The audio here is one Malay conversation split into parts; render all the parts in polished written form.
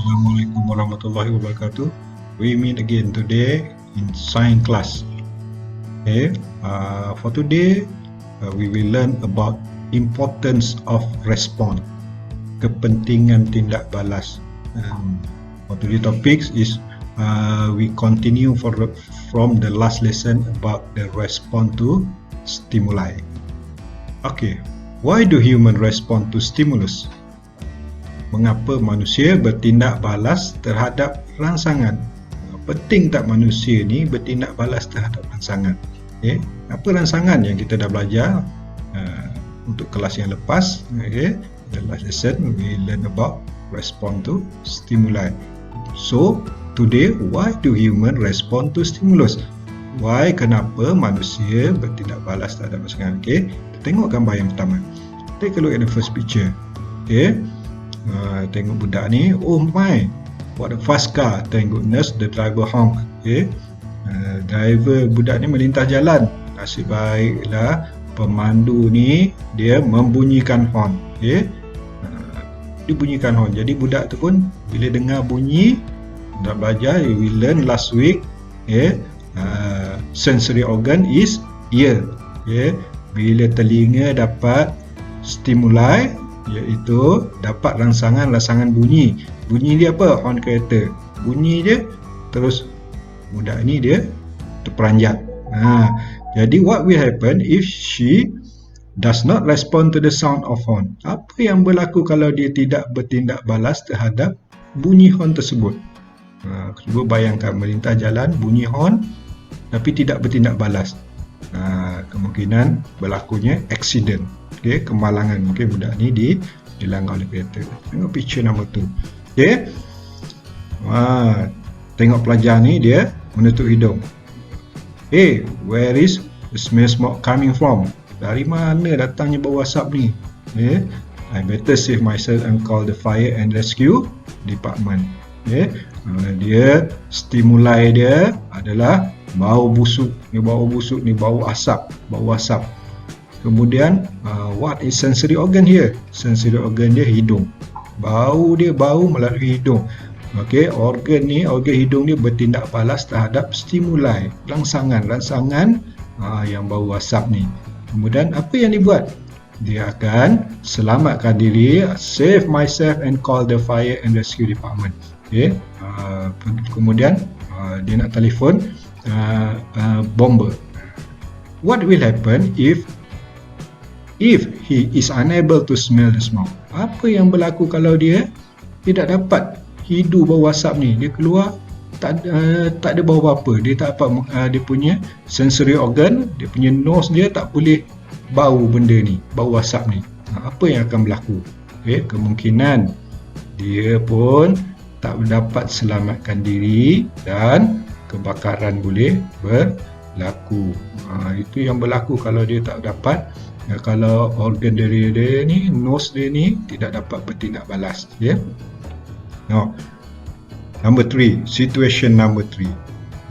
Assalamualaikum warahmatullahi wabarakatuh. We meet again today in science class. Okay, for today we will learn about importance of response, kepentingan tindak balas. For today's topics is we continue from the last lesson about the response to stimuli. Okay, why do humans respond to stimulus? Mengapa manusia bertindak balas terhadap rangsangan? Penting tak manusia ni bertindak balas terhadap rangsangan? Okay. Apa rangsangan yang kita dah belajar untuk kelas yang lepas? Okay. The last lesson we learn about respond to stimuli. So today, why do human respond to stimulus? Why, kenapa manusia bertindak balas terhadap rangsangan? Okay. Kita tengok gambar yang pertama. Take a look at the first picture. Okay. Tengok budak ni, oh my, what a fast car, thank goodness the driver honk. Okay. Driver budak ni melintas jalan, nasib baiklah pemandu ni dia membunyikan horn. Okay. Dia bunyikan horn, jadi budak tu pun bila dengar bunyi, dah belajar, we learn last week. Okay. Sensory organ is ear. Okay. Bila telinga dapat stimuli, iaitu dapat rangsangan bunyi. Bunyi dia apa? Horn kereta. Bunyi dia, terus budak ni dia terperanjat. Jadi what will happen if she does not respond to the sound of horn? Apa yang berlaku kalau dia tidak bertindak balas terhadap bunyi horn tersebut? Cuba bayangkan melintas jalan, bunyi horn tapi tidak bertindak balas. Kemungkinan berlakunya accident. Okay, kemalangan. Mungkin budak ni dilanggar oleh kereta. Tengok picture nombor 2. Okay. Tengok pelajar ni dia menutup hidung. Hey, where is the smell smoke coming from? Dari mana datangnya bau asap ni? Okay. I better save myself and call the fire and rescue department. Okay. Dia stimuli dia adalah bau busuk. Bau busuk ni bau asap. Kemudian, what is sensory organ here? Sensory organ dia hidung. Bau dia bau melalui hidung. Okey, organ hidung dia bertindak balas terhadap stimuli, rangsangan yang bau asap ni. Kemudian apa yang dibuat? Dia akan selamatkan diri, save myself and call the fire and rescue department. Okey, kemudian dia nak telefon bomber. What will happen if he is unable to smell the smoke? Apa yang berlaku kalau dia tidak dapat hidu bau asap ni? Dia keluar tak ada bau apa-apa. Dia tak dapat, dia punya sensory organ, dia punya nose dia tak boleh bau benda ni, bau asap ni. Apa yang akan berlaku? Okay, kemungkinan dia pun tak dapat selamatkan diri dan kebakaran boleh berlaku. Itu yang berlaku kalau dia tak dapat, kalau organ dia ni, nose dia ni tidak dapat bertindak balas. Yeah? Number 3, situation number 3.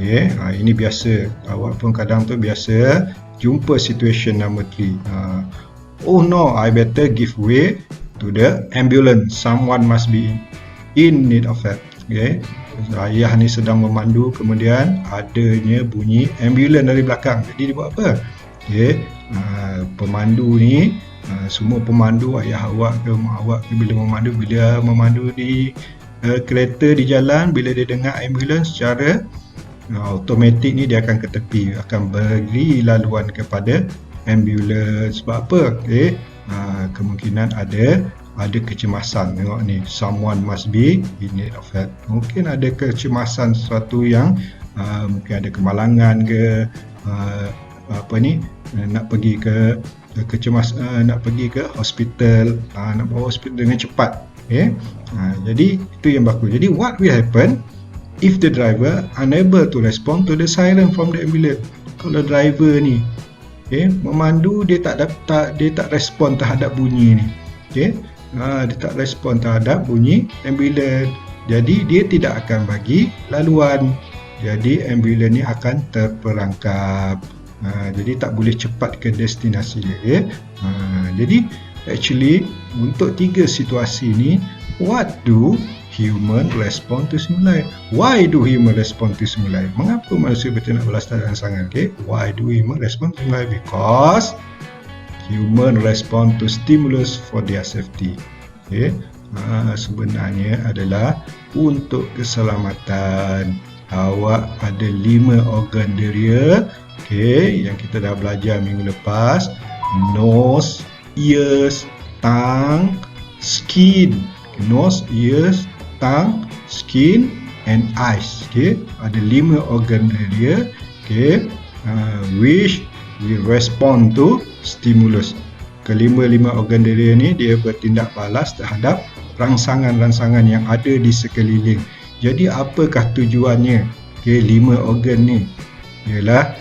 Yeah? Ini biasa, awak pun kadang tu biasa jumpa situation number 3. Oh no, I better give way to the ambulance. Someone must be in need of help. Okay? Ayah ni sedang memandu, kemudian adanya bunyi ambulans dari belakang. Jadi dia buat apa? Okay. Pemandu ni, semua pemandu, ayah awak ke mak awak ke, bila memandu di kereta di jalan, bila dia dengar ambulans, secara automatik ni dia akan ke tepi, akan beri laluan kepada ambulans. Sebab apa? Okay. Kemungkinan ada kecemasan. Tengok ni, someone must be in need of help. Mungkin ada kecemasan sesuatu yang mungkin ada kemalangan ke, nak pergi ke nak pergi ke hospital, nak bawa hospital dengan cepat. Okay? Jadi itu yang berlaku. Jadi what will happen if the driver unable to respond to the siren from the ambulance? Kalau driver ni, okay, memandu, dia tak respon terhadap bunyi ni. Okay? Dia tak respon terhadap bunyi ambulans. Jadi dia tidak akan bagi laluan. Jadi ambulans ni akan terperangkap. Jadi tak boleh cepat ke destinasi dia. Jadi actually untuk 3 situasi ni, what do human respond to stimuli. Why do human respond to stimuli? Mengapa manusia bertindak balas terhadap rangsangan? Okay, why do human respond to stimuli? Because human respond to stimulus for their safety. Okay, sebenarnya adalah untuk keselamatan. Awak ada 5 organ deria, okay, yang kita dah belajar minggu lepas. Nose, ears, tongue, skin. Nose, ears, tongue, skin and eyes. Okay, ada 5 organ deria, okay, which we respond to stimulus. Kelima-lima organ deria ni dia bertindak balas terhadap rangsangan-rangsangan yang ada di sekeliling. Jadi apakah tujuannya? Okay, 5 organ ni ialah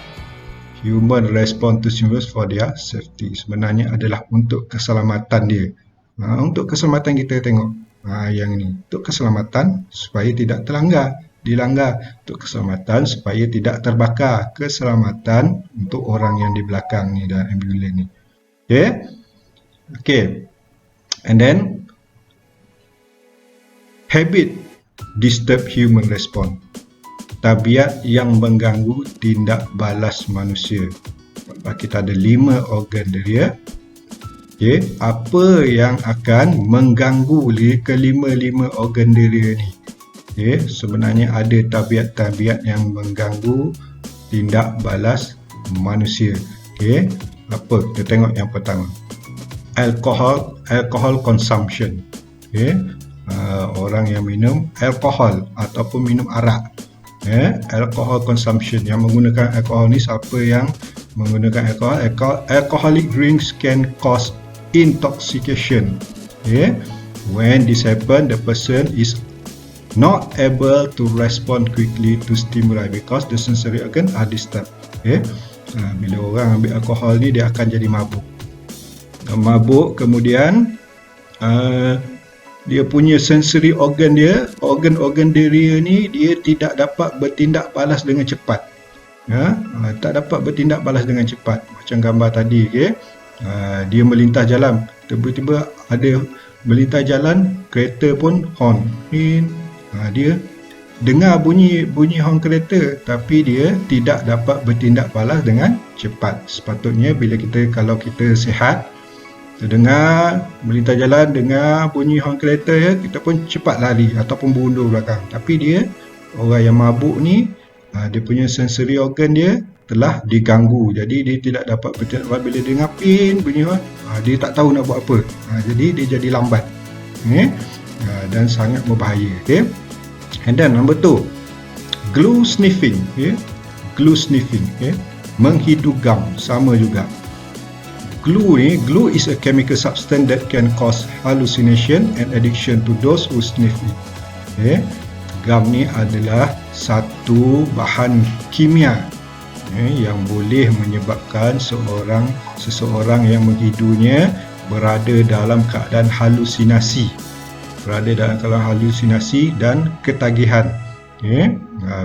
human respond to stimulus for their safety. Sebenarnya adalah untuk keselamatan dia. Untuk keselamatan kita tengok yang ni, untuk keselamatan supaya tidak dilanggar, untuk keselamatan supaya tidak terbakar, keselamatan untuk orang yang di belakang ni dalam ambulans ni. Okay, and then habit disturb human response. Tabiat yang mengganggu tindak balas manusia. Kita ada 5 organ deria. Okay, apa yang akan mengganggu kelima-lima organ deria ni? Okay, sebenarnya ada tabiat-tabiat yang mengganggu tindak balas manusia. Okay, apa? Kita tengok yang pertama. Alcohol consumption. Okay, orang yang minum alkohol ataupun minum arak. Alcohol consumption, yang menggunakan alkohol ni, siapa yang menggunakan alkohol, alcoholic drinks can cause intoxication. When this happen, the person is not able to respond quickly to stimuli because the sensory organ are disturbed. Bila orang ambil alkohol ni, dia akan jadi mabuk. Kemudian dia punya sensory organ dia, organ-organ deria ni, dia tidak dapat bertindak balas dengan cepat. Tak dapat bertindak balas dengan cepat. Macam gambar tadi, okay? Dia melintas jalan, tiba-tiba ada melintas jalan, kereta pun horn. Dia dengar bunyi horn kereta, tapi dia tidak dapat bertindak balas dengan cepat. Sepatutnya kalau kita sihat, kita dengar melintas jalan, dengar bunyi horn kereta, kita pun cepat lari ataupun berundur belakang. Tapi dia, orang yang mabuk ni, dia punya sensory organ dia telah diganggu. Jadi dia tidak dapat bertindak balas. Bila dengar pin bunyi horn, dia tak tahu nak buat apa. Jadi dia jadi lambat. Dan sangat berbahaya. Okay? And then number 2, glue sniffing. Glue sniffing. Menghidu gum, sama juga. Glue is a chemical substance that can cause hallucination and addiction to those who sniff it. Gum ni adalah satu bahan kimia yang boleh menyebabkan seseorang yang menghidunya berada dalam keadaan halusinasi, dan ketagihan.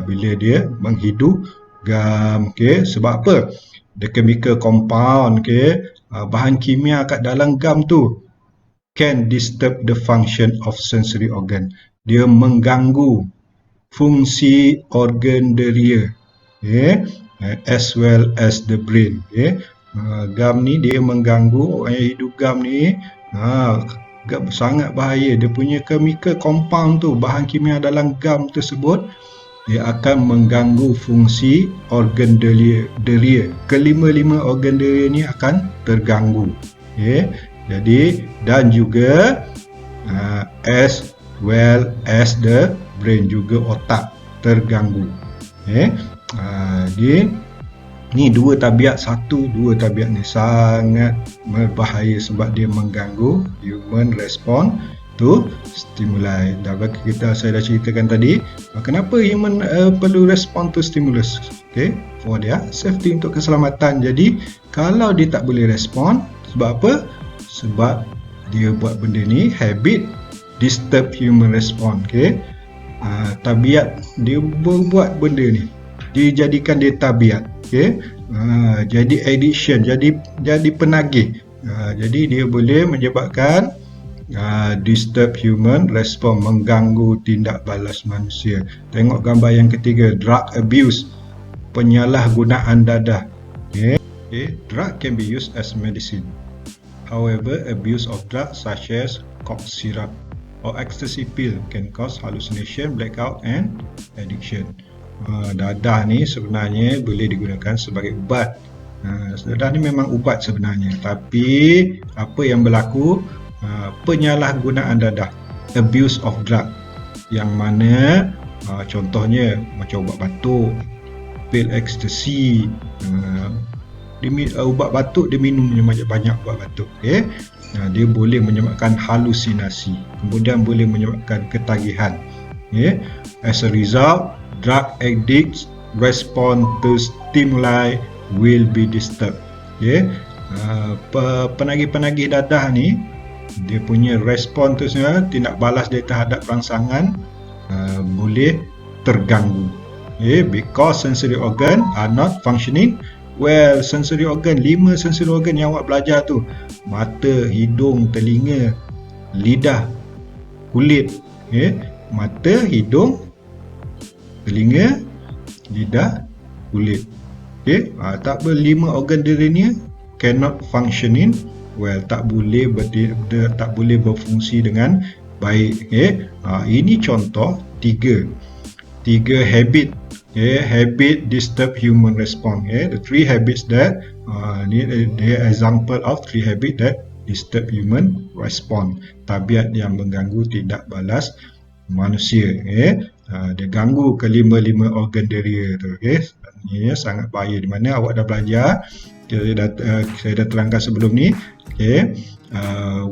Bila dia menghidu gum. Sebab apa? The chemical compound, bahan kimia kat dalam gum tu can disturb the function of sensory organ. Dia mengganggu fungsi organ deria, as well as the brain. Gum ni dia mengganggu, orang yang hidup gum ni sangat bahaya. Dia punya chemical compound tu, bahan kimia dalam gum tersebut, dia akan mengganggu fungsi organ deria. Kelima-lima organ deria ni akan terganggu. Jadi, dan juga as well as the brain, juga otak terganggu. Ni dua tabiat ni sangat berbahaya sebab dia mengganggu human response to stimuli. Saya dah ceritakan tadi kenapa human perlu respond to stimulus, for their safety, untuk keselamatan. Jadi kalau dia tak boleh respond, sebab apa? Sebab dia buat benda ni, habit disturb human response. Tabiat dia buat benda ni, dia jadikan dia tabiat. Jadi addiction, jadi penagih. Jadi dia boleh menyebabkan disturb human response, mengganggu tindak balas manusia. Tengok gambar yang ketiga, drug abuse, penyalahgunaan dadah. Drug can be used as medicine. However, abuse of drugs such as cough syrup or ecstasy pill can cause hallucination, blackout and addiction. Dadah ni sebenarnya boleh digunakan sebagai ubat. Dadah ni memang ubat sebenarnya, tapi apa yang berlaku, penyalahgunaan dadah, abuse of drug, yang mana contohnya macam ubat batuk, pil ecstasy, ubat batuk dia minum banyak ubat batuk, dia boleh menyebabkan halusinasi, kemudian boleh menyebabkan ketagihan. As a result, drug addicts respond to stimuli will be disturbed. Penagih-penagih dadah ni, dia punya respon tu sebenarnya, tindak balas dia terhadap rangsangan boleh terganggu, because sensory organ are not functioning well. Sensory organ, 5 sensory organ yang awak belajar tu, mata, hidung, telinga, lidah, kulit. Mata, hidung, telinga, lidah, kulit. Tak boleh, 5 organ diri ni cannot functioning well, tak boleh berfungsi dengan baik. Ini contoh tiga habit, habit disturb human response. The 3 habits that the example of 3 habit that disturb human response, tabiat yang mengganggu tindak balas manusia. Dia ganggu ke 5 organ diri tu. Ini sangat bahaya, di mana awak dah belajar, saya dah terangkan sebelum ni.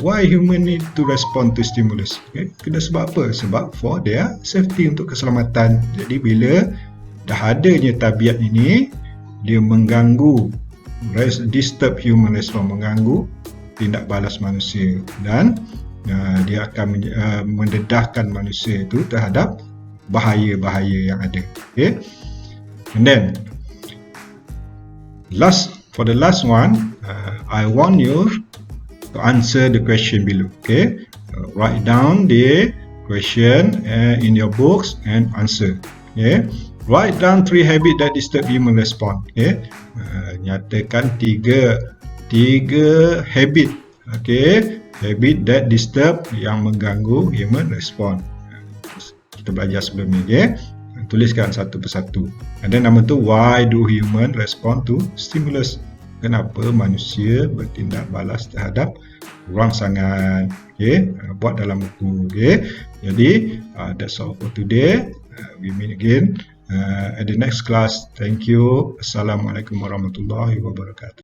Why human need to respond to stimulus? Kena sebab apa? Sebab for their safety, untuk keselamatan. Jadi bila dah adanya tabiat ini, dia mengganggu, disturb human response, mengganggu tindak balas manusia, dan dia akan mendedahkan manusia itu terhadap bahaya-bahaya yang ada. And then for the last one, I want you to answer the question below. Write down the question in your books and answer. Write down 3 habits that disturb human response. Nyatakan tiga habit, habit that disturb, yang mengganggu human response. Kita belajar sebelum ni. Tuliskan satu persatu. And then nama tu, why do human respond to stimulus? Kenapa manusia bertindak balas terhadap rangsangan? Buat dalam buku. Jadi that's all for today. We meet again at the next class. Thank you. Assalamualaikum warahmatullahi wabarakatuh.